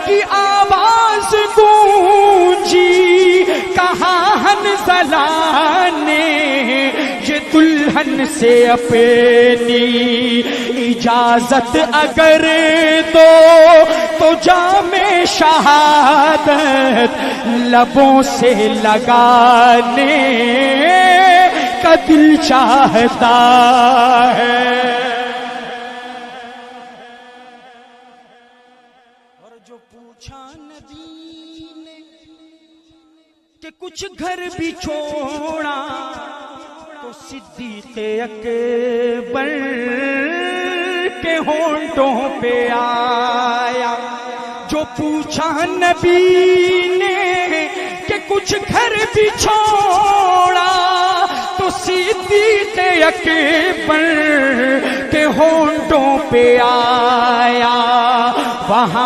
کی آواز گونجی، کہا حنظلہ نے یہ دلہن سے اپنی اجازت اگر دو تو جام شہادت لبوں سے لگانے کا دل چاہتا ہے۔ اور جو پوچھا نبی نے کہ کچھ گھر بھی چھوڑا تو صدیق اکبر کے ہونٹوں پہ آیا۔ جو پوچھا نبی نے کہ کچھ گھر بھی چھوڑا تو صدیق اکبر کے ہونٹوں پہ آیا۔ وہاں